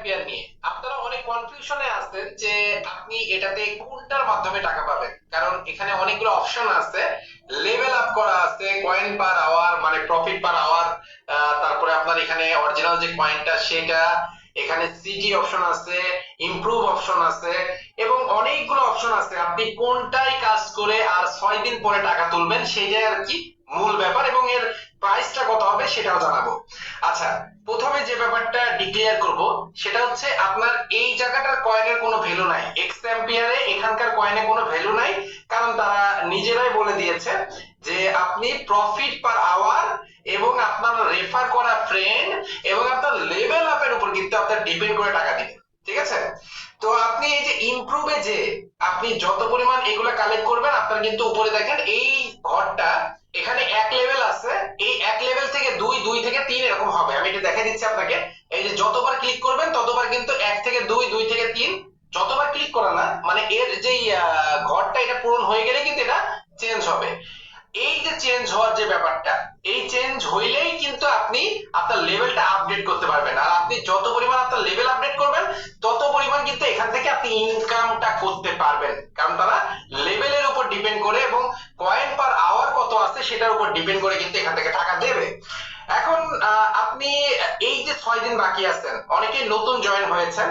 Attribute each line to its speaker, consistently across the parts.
Speaker 1: Ampere নিয়ে আপনারা অনেক কনফিউশনে আছেন যে আপনি এটাতে কোনটার মাধ্যমে টাকা পাবেন, কারণ এখানে অনেকগুলো অপশন আছে। লেভেল আপ করা আছে, কয়েন পার আওয়ার মানে প্রফিট পার আওয়ার, তারপরে আপনার এখানে অরিজিনাল যে কয়েনটা সেটা, এখানে সিটি অপশন আছে, ইমপ্রুভ অপশন আছে এবং অনেকগুলো অপশন আছে। আপনি কোনটাই কাজ করে আর 6 দিন পরে টাকা তুলবেন সেটাই আর কি মূল ব্যাপার, এবং এর প্রাইসটা কত হবে সেটাও জানাবো। আচ্ছা, প্রথমে যে ব্যাপারটা ডিক্লেয়ার করব সেটা হচ্ছে আপনার এই জায়গাটার কয়েনের কোনো ভ্যালু নাই, এক্স অ্যাম্পিয়ারে এখানকার কয়েনে কোনো ভ্যালু নাই, কারণ তারা নিজেরাই বলে দিয়েছে যে আপনি প্রফিট পার আওয়ার এবং আপনার রেফার করা ফ্রেন্ড এবং আপনার লেভেল আপের উপর কিন্তু আপনার ডিপেন্ড করে টাকা দিবেন। ঠিক আছে? তো আপনি এই যে ইমপ্রুভে যে আপনি যত পরিমাণ এগুলা কালেক্ট করবেন, আপনার কিন্তু উপরে দেখেন এই ঘরটা, এখানে এক লেভেল আছে, এই এক লেভেল থেকে দুই, দুই থেকে তিন এরকম হবে। আমি এটা দেখাই দিচ্ছি আপনাকে। এই যে যতবার ক্লিক করবেন ততবার কিন্তু এক থেকে দুই, দুই থেকে তিন, যতবার ক্লিক করা না মানে এর যে ঘরটা এটা পূরণ হয়ে গেলে কিন্তু এটা চেঞ্জ হবে। এই যে চেঞ্জ হওয়ার যে ব্যাপারটা, এই চেঞ্জ হইলেই কিন্তু আপনি আপনার লেভেলটা আপডেট করতে পারবেন, আর আপনি যত পরিমাণ আপনার লেভেল আপডেট করবেন তত পরিমাণ কিন্তু এখান থেকে আপনি ইনকামটা করতে পারবেন, কারণ তারা লেভেলের উপর ডিপেন্ড করে এবং কয়েন পার আওয়ার কত আছে সেটার উপর ডিপেন্ড করে কিন্তু এখান থেকে টাকা দেবে। এখন আপনি এই যে 6 দিন বাকি আছেন, অনেকেই নতুন জয়েন হয়েছেন,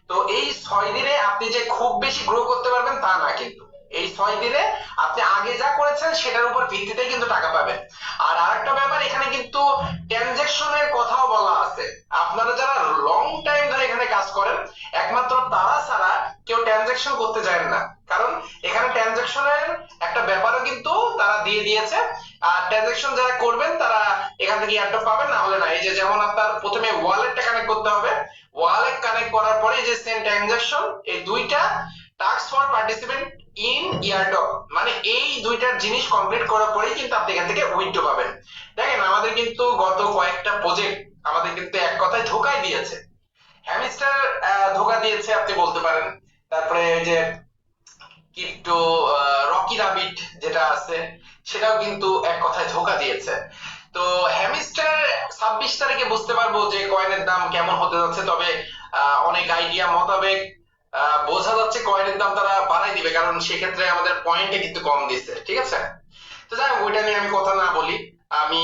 Speaker 1: তো এই 6 দিনে আপনি যে খুব বেশি গ্রো করতে পারবেন তা না, কিন্তু এই 6 দিনে আপনি আগে যা করেছেন সেটার উপর ভিত্তিতে কিন্তু টাকা পাবেন। আর আরেকটা ব্যাপার, এখানে কিন্তু ট্রানজাকশনের কথাও বলা আছে। আপনারা যারা লং টাইম ধরে এখানে কাজ করেন, একমাত্র তারা ছাড়া কেউ ট্রানজাকশন করতে যায় না, কারণ এখানে ট্রানজাকশনের একটা ব্যাপারও কিন্তু তারা দিয়ে দিয়েছে। আর ট্রানজাকশন যারা করবেন তারা এখান থেকে এয়ারড্রপ পাবেন, না হলে না। এই যে যেমন আপনার প্রথমে ওয়ালেটটা কানেক্ট করতে হবে, ওয়ালেট কানেক্ট করার পরে যে সেন্ড ট্রানজাকশন, এই দুইটা task for participant in airdrop, মানে এই দুইটার জিনিস কমপ্লিট করার পরেই কিন্তু আপনি এখান থেকে উইথড্র পাবেন। দেখেন, আমাদের কিন্তু গত কয়েকটা প্রজেক্ট আমাদের কিন্তু এক কথায় ধোকায় দিয়েছে। হ্যামস্টার ধোকা দিয়েছে আপনি বলতে পারেন, তারপরে এই যে ক্রিপ্টো রকি রাবিট যেটা আছে সেটাও কিন্তু এক কথায় ধোকা দিয়েছে। তো হ্যামস্টার 26 তারিখে বুঝতে পারবো যে কয়েনের দাম কেমন হতে যাচ্ছে, তবে অনেক আইডিয়া মোতাবেক বোঝা যাচ্ছে কয়েনের দাম তারা বাড়াই দিবে, কারণ সেক্ষেত্রে আমাদের পয়েন্টে কিন্তু কম দিচ্ছে। ঠিক আছে? তো যাই হোক, ওইটা নিয়ে আমি কথা না বলি। আমি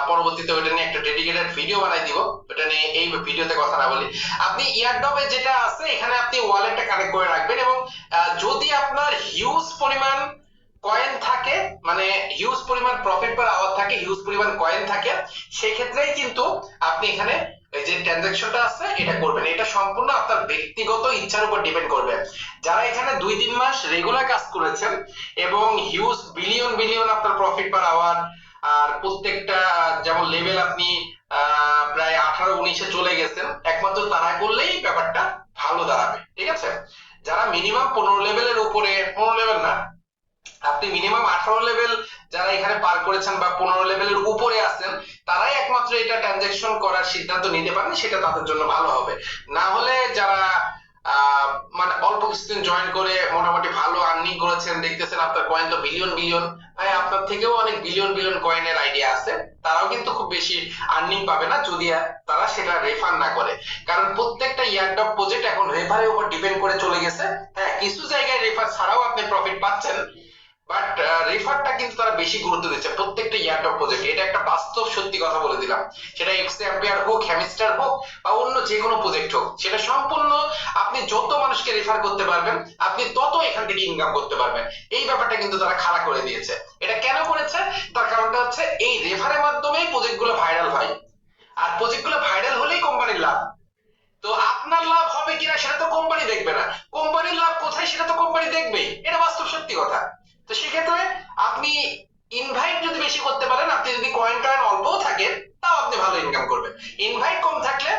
Speaker 1: পরবর্তীতে ওইটা নিয়ে একটা ডেডিকেটেড ভিডিও বানাই দিব, ওটা নিয়ে এই ভিডিওতে কথা না বলি। আপনি ইয়ারড্রপে যেটা আছে এখানে আপনি ওয়ালেটটা কানেক্ট করে রাখবেন, এবং যদি আপনার হিউজ পরিমাণ কয়েন থাকে, মানে হিউজ পরিমাণ প্রফিট পার আওয়ার থাকে, হিউজ পরিমাণ কয়েন থাকে, সেক্ষেত্রেই কিন্তু আপনি এখানে যে ট্রানজাকশনটা আছে এটা করবেন। এটা সম্পূর্ণ আপনার ব্যক্তিগত ইচ্ছার উপর ডিপেন্ড করবে। যারা এখানে 2-3 মাস রেগুলার কাজ করেছেন এবং হিউজ বিলিয়ন বিলিয়ন আপনার প্রফিট পার আওয়ার, আর প্রত্যেকটা যেমন লেভেল আপনি প্রায় 18-19-এ চলে গেছেন, একমাত্র তারা করলেই ব্যাপারটা ভালো দাঁড়াবে। ঠিক আছে? যারা মিনিমাম 15 লেভেলের উপরে, 15 লেভেল না, আপনি মিনিমাম 18 লেভেল যারা এখানে পার করেছেন বা 15 লেভেলের উপরে আছেন, তারাই একমাত্র এটা ট্রানজাকশন করার সিদ্ধান্ত নিতে পারেন, সেটা তাদের জন্য ভালো হবে। না হলে যারা মানে অল্প কিছুদিন জয়েন করে মোটামুটি ভালো আর্নিং করেছেন, দেখতেছেন আপনার কয়েন তো বিলিয়ন বিলিয়ন, ভাই আপনার থেকেও অনেক বিলিয়ন বিলিয়ন কয়েনের আইডিয়া আছে, তারাও কিন্তু খুব বেশি আর্নিং পাবে না যদি তারা সেটা রেফার না করে। কারণ প্রত্যেকটা ইয়ারড্রপ প্রজেক্ট এখন রেফারের উপর ডিপেন্ড করে চলে গেছে। হ্যাঁ, কিছু জায়গায় রেফার ছাড়াও আপনি প্রফিট পাচ্ছেন, বাট রেফারটা কিন্তু তারা বেশি গুরুত্ব দিচ্ছে প্রত্যেকটা ইয়ারড্রপ প্রজেক্টে। এটা একটা বাস্তব সত্যি কথা বলে দিলাম। সেটা এক্স অ্যাম্পিয়ার হোক, হ্যামস্টার হোক বা অন্য যে কোনো প্রজেক্ট হোক, সেটা সম্পূর্ণ আপনি যত মানুষকে রেফার করতে পারবেন আপনি তত এখান থেকে ইনকাম করতে পারবেন। এই ব্যাপারটা কিন্তু তারা খাড়া করে দিয়েছে। এটা কেন করেছে? তার কারণটা হচ্ছে এই রেফারের মাধ্যমেই প্রজেক্টগুলো ভাইরাল হয়, আর প্রজেক্টগুলো ভাইরাল হলেই কোম্পানির লাভ। তো আপনার লাভ হবে কিনা সেটা তো কোম্পানি দেখবে না, কোম্পানির লাভ কোথায় সেটা তো কোম্পানি দেখবেই। এটা বাস্তব সত্যি কথা। তো সেক্ষেত্রে আপনি ইনভাইট যদি বেশি করতে পারেন, আপনি যদি কয়েন টয়েন অল্পও থাকে তাও আপনি ভালো ইনকাম করবেন। ইনভাইট কম থাকলে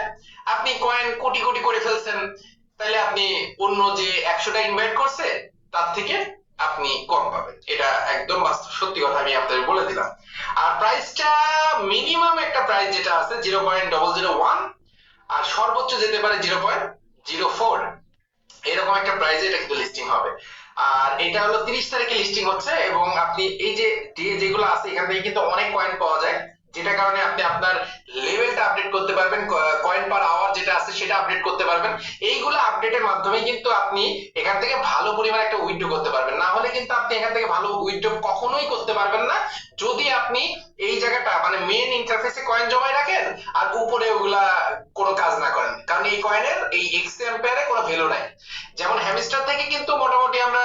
Speaker 1: আপনি কয়েন কোটি কোটি করে ফেলছেন, তাহলে আপনি অন্য যে 100টা ইনভাইট করছে তার থেকে আপনি কম পাবেন। এটা একদম বাস্তব সত্যি কথা আমি আপনাদের বলে দিলাম। আর প্রাইসটা মিনিমাম একটা প্রাইস যেটা আছে 0.001, আর সর্বোচ্চ যেতে পারে 0.04, এরকম একটা প্রাইসে এটা কিন্তু লিস্টিং হবে। আর এটা হলো 30 তারিখে লিস্টিং হচ্ছে, এবং আপনি এই যে যেগুলো আছে এখান থেকে কিন্তু অনেক কয়েন পাওয়া যায়, যেটা কারণে আপনি আপনার লেভেলটা আপডেট করতে পারবেন, কয়েন পার আওয়ার যেটা আছে সেটা আপডেট করতে পারবেন। এইগুলো আপডেটের মাধ্যমে কিন্তু আপনি এখান থেকে ভালো পরিমাণ একটা উইথড্র করতে পারবেন। না হলে কিন্তু আপনি এখান থেকে ভালো উইথড্র কখনোই করতে পারবেন না যদি আপনি এই জায়গাটা মানে মেন ইন্টারফেসে কয়েন জমায় রাখেন আর উপরে ওগুলা কোনো কাজ না করেন, কারণ এই কয়েনের এই এক্স এম্পায়ারে কোনো ভ্যালু নাই। যেমন হ্যামস্টার থেকে কিন্তু মোটামুটি আমরা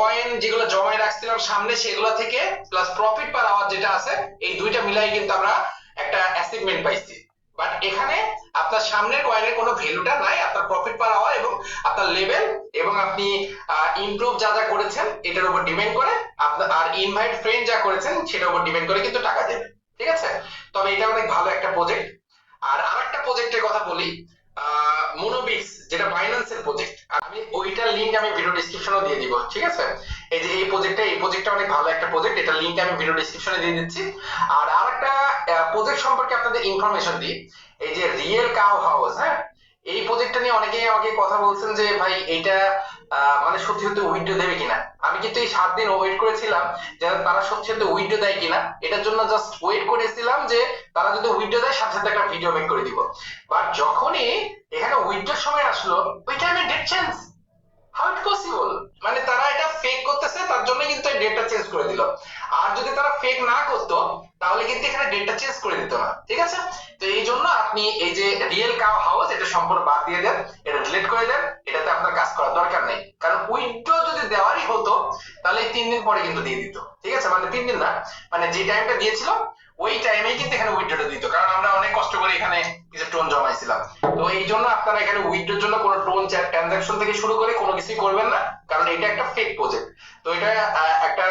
Speaker 1: কয়েন যেগুলো জমায় রাখছিলাম সামনে সেগুলো থেকে প্লাস প্রফিট পার আওয়ার যেটা আছে এই দুইটা মিলাই কিন্তু আমরা একটা অ্যাচিভমেন্ট পাইছি। বাট এখানে আপনার সামনের কয়েনের কোনো ভ্যালুটা নাই, আপনার প্রফিট পার আওয়ার এবং আপনার লেভেল এবং আপনি ইমপ্রুভ যা যা করেছেন এটার উপর ডিপেন্ড করে আপনার আর ইনভাইট ফ্রেন্ড যা করেছেন সেটার উপর ডিপেন্ড করে কিন্তু টাকা দেবে। ঠিক আছে, তবে এটা অনেক ভালো একটা প্রজেক্ট। আর আরেকটা প্রজেক্টের কথা বলি, মোনোবিক্স যেটা বাইন্যান্সের প্রজেক্ট, আমি ওইটার লিংক আমি ভিডিও ডেসক্রিপশনে দিয়ে দিব। ঠিক আছে, এই যে এই প্রজেক্টটা অনেক ভালো একটা প্রজেক্ট, এটা লিংক আমি ভিডিও ডেসক্রিপশনে দিয়ে দিচ্ছি। আর আরেকটা প্রজেক্ট সম্পর্কে আপনাদের ইনফরমেশন দিই, এই যে রিয়েল কাউ হাউস, হ্যাঁ এই প্রজেক্টটা নিয়ে অনেকেই আমাকে কথা বলছেন যে ভাই এটা মানে সত্যি সত্যি উইথড্র দেবে কিনা। আমি কিন্তু এই 7 দিন ওয়েট করেছিলাম যে তারা সত্যি সত্যি উইথড্র দেয় কিনা, এটার জন্য জাস্ট ওয়েট করেছিলাম যে তারা যদি উইথড্র দেয় সাথে সাথে একটা ভিডিও মেক করে দিব। বাট যখনই এখানে উইথড্রর সময় আসলো ওই টাইমে date change, how it possible, মানে তারা এটা ফেক করতেছে তার জন্য কিন্তু এই ডেটটা চেঞ্জ করে দিল। আর যদি তারা ফেক না করতো তাহলে কিন্তু এখানে ডেটটা চেঞ্জ করে দিত না। ঠিক আছে, তো এই জন্য আপনি এই যে রিয়েল কাউ হাউস এটা সম্পূর্ণ বাদ দিয়ে দেন, এটা ডিলিট করে দেন, এটাতে আপনার কাজ করার দরকার নেই। কারণ উইথড্র যদি দেওয়ারই হতো তাহলে 3 দিন পরে কিন্তু দিয়ে দিত। ঠিক আছে, মানে 3 দিন না, মানে যে টাইমটা দিয়েছিল ওই টাইমেই কিন্তু এখানে উইথড্রটা দিত, কারণ আমরা অনেক কষ্ট করে এখানে কিছু টোন জমাইছিলাম। তো এই জন্য আপনারা এখানে উইথড্রর জন্য কোনো টোন ট্রানজাকশন থেকে শুরু করে কোনো কিছুই করবেন না, কারণ এটা একটা ফেক প্রজেক্ট। তো এটা একটা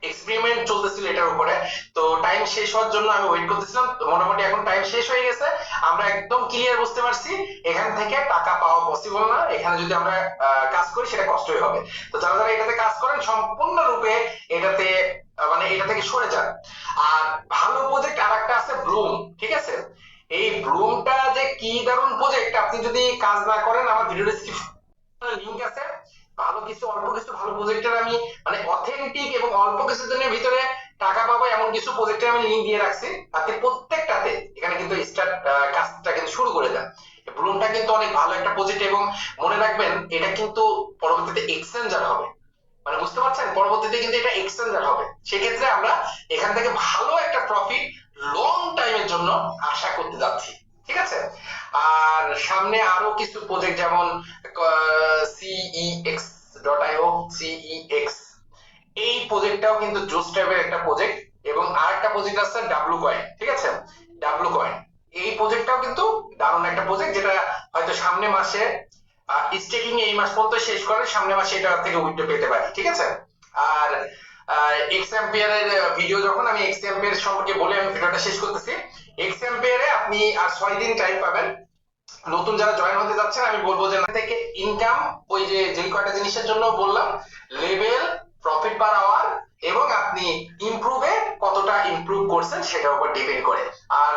Speaker 1: এক্সপেরিমেন্ট চলতেছিল এটার উপরে। তো টাইম শেষ হওয়ার জন্য আমি ওয়েট করতেছিলাম, মোটামুটি এখন টাইম শেষ হয়ে গেছে, আমরা একদম ক্লিয়ার বুঝতে পারছি এখান থেকে টাকা পাওয়া পসিবল না। এখানে যদি আমরা কাজ করি সেটা কষ্টই হবে। তো যারা যারা এটাতে কাজ করেন সম্পূর্ণরূপে এটাতে মানে এটা থেকে সরে যান। আর ভালো প্রজেক্ট আরেকটা আছে ব্লুম। ঠিক আছে, এই ব্লুমটা যে কি দারুণ প্রজেক্ট, আপনি যদি কাজ না করেন আমার ভিডিও ডেসক্রিপশনে লিংক আছে, ভালো কিছু অল্প কিছু ভালো প্রজেক্টের আমি মানে অথেন্টিক এবং অল্প কিছু দিনের ভিতরে টাকা পাবো এমন কিছু প্রজেক্টের আমি লিংক দিয়ে রাখছি, আপনি প্রত্যেকটাতে এখানে কিন্তু স্টার্ট কাজটা কিন্তু শুরু করে দেন। ব্লুমটা কিন্তু অনেক ভালো একটা প্রজেক্ট এবং মনে রাখবেন এটা কিন্তু পরবর্তীতে এক্সচেঞ্জার হবে, মানে বুঝতে পারছেন পরবর্তীতে কিন্তু এটা এক্সচেঞ্জার হবে। সেক্ষেত্রে আমরা এখান থেকে ভালো একটা প্রফিট লং টাইমের জন্য আশা করতে যাচ্ছি। ঠিক আছে, আর সামনে আরো কিছু প্রজেক্ট যেমন cex.io, cex এই প্রজেক্টটাও কিন্তু জোস টাইপের একটা প্রজেক্ট। এবং আরেকটা প্রজেক্ট আছে ডাব্লু কয়েন। ঠিক আছে, ডাব্লু কয়েন এই প্রজেক্টটাও কিন্তু দারুণ একটা প্রজেক্ট, যেটা হয়তো সামনে মাসে স্টেকিং এই মাস পর্যন্ত শেষ করে সামনে মাসে এটা থেকে উইথড্র পেতে পারি। ঠিক আছে, আর এক্স এম্পিয়ারের ভিডিও যখন আমি এক্স এম্পিয়ার সম্পর্কে বলে আমি ভিডিওটা শেষ করতেছি। এক্স এম্পিয়ারে আপনি আর 6 দিন টাইম পাবেন। নতুন যারা জয়েন হতে যাচ্ছেন আমি বলবো যে না থেকে ইনকাম ওই যে যেই কয়টা জিনিসের জন্য বললাম, লেভেল, প্রফিট পার আওয়ার এবং আপনি ইমপ্রুভে কতটা ইমপ্রুভ করছেন সেটার উপর ডিপেন্ড করে। আর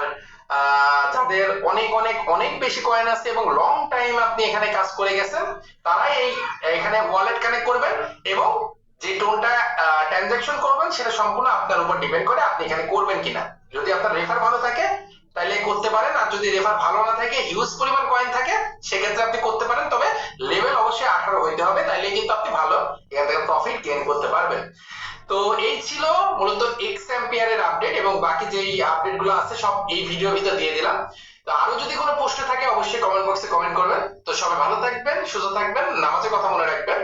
Speaker 1: যাদের অনেক অনেক অনেক বেশি কয়েন আছে এবং লং টাইম আপনি এখানে কাজ করে গেছেন তারাই এই এখানে ওয়ালেট কানেক্ট করবেন এবং যে টোনটা ট্রানজাকশন করবেন সেটা সম্পূর্ণ আপনার উপর ডিপেন্ড করে আপনি এখানে করবেন কিনা। যদি আপনার রেফার ভালো থাকে তাহলে করতে পারেন, আর যদি রেফার ভালো না থাকে হিউজ পরিমাণ কয়েন থাকে সেক্ষেত্রে আপনি করতে পারেন, তবে লেভেল অবশ্যই 18 হইতে হবে, তাইলে কিন্তু আপনি ভালো এখান থেকে প্রফিট গেইন করতে পারবেন। তো এই ছিল মূলত এক্স এম্পিয়ারের আপডেট এবং বাকি যেই আপডেট গুলো আছে সব এই ভিডিওর ভিতর দিয়ে দিলাম। তো আরো যদি কোনো প্রশ্ন থাকে অবশ্যই কমেন্ট বক্সে কমেন্ট করবেন। তো সবাই ভালো থাকবেন, সুস্থ থাকবেন, নামাজের কথা মনে রাখবেন।